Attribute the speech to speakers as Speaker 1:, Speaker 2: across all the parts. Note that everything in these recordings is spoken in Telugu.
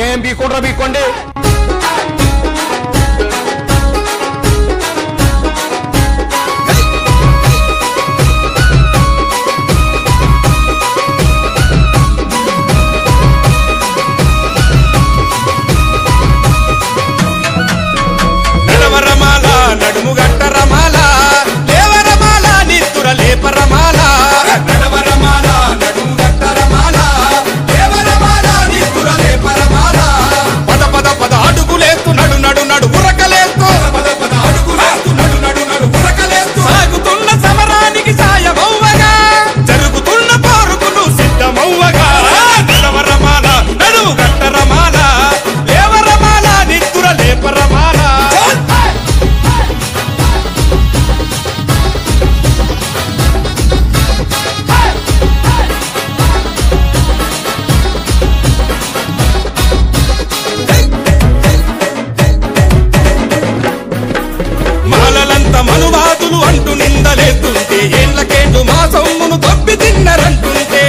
Speaker 1: ఏం బీకుండ్రా బీక్కోండి.
Speaker 2: నడుము గట్ట రమాల లేవరమాల నిత్తుర లేపరమాల నడవరమాల నడుము గట్ట రమాల లేవరమాల నిత్తుర లేపరమాల పద పద పద అడుగులేస్తూ నడు నడు నడు ఉరకలేస్తూ పద పద అడుగులేస్తూ నడు నడు నడు ఉరకలేస్తూ సాగుతున్న సమరానికి సాయమవ్వగా జరుగుతున్న పోరుకును సిద్ధమవ్వగా నడవరమాల నడుము గట్ట రమాల లేవరమాల నిత్తుర లేపరమాల మనువాదులు అంటూ నిందలేస్తుంటే ఏళ్లకేండు మా సొమ్మును తప్పి తిన్నరంటుంటే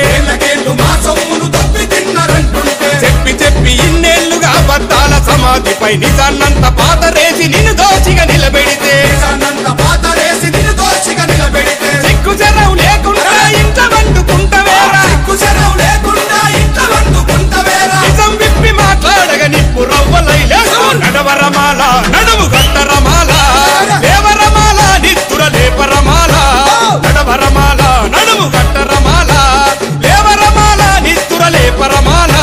Speaker 2: చెప్పి చెప్పి ఇన్నేళ్లుగా అబద్ధాల సమాధిపై నిజాన్నంత పాతరేసి నిన్ను దోచిగా నిలబెడితే సిగ్గు చెరవు లేకుండా ఇంట్లో వండుకుంటవేరా నిజం విప్పి మాట్లాడగా నిప్పు రవ్వలై లేదు నడవరమాల నడుము గట్టరమాల లేవరమాల నిత్తుర లేపరమాల నడవరమాల నడుము గట్టరమాల లేవరమాల నిత్తుర లేపరమాల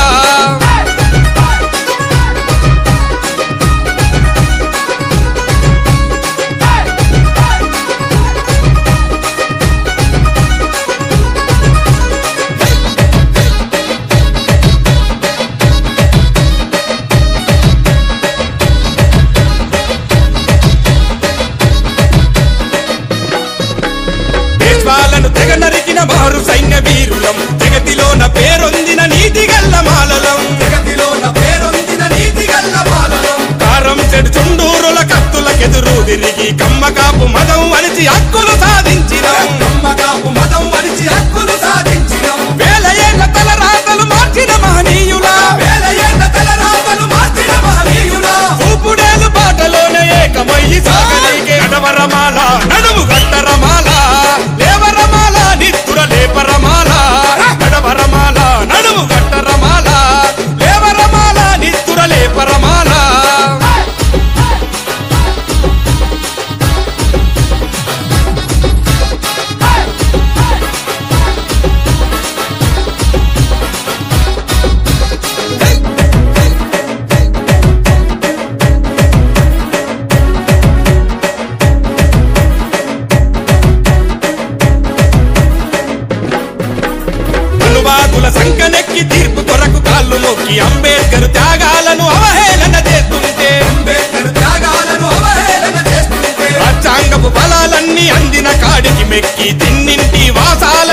Speaker 2: పేష్వాలను తెగ నరికిన మారు సైన్య వీరులం జగతిలోన పేరొందిన నీతిగల్ల మాలలం కారం చెడు చుండూరుల కత్తులకెదురు తిరిగి కమ్మకాపు మదం వలిచి హక్కులు సాధించినం వేల ఏళ్ల తలరాతలు మార్చిన మహనీయుల చూపుడేలు బాటలోనే ఏకమయ్యి సాగలిగే నడవరమాల నడుము గట్టరమాల లేవరమాల నిత్తుర లేపరమాల నడవరమాల నడుము గట్టరమాల లేవరమాల నిత్తుర లేపరమాల అనువాదుల సంకనెక్కి తీర్పు కొరకు కాళ్ళు మొక్కి అంబేద్కర్ త్యాగాలను అవహేళన చేస్తుంటే రాజ్యాంగపు బలాలన్నీ అందిన కాడికి మెక్కి తిన్నింటి వాసాల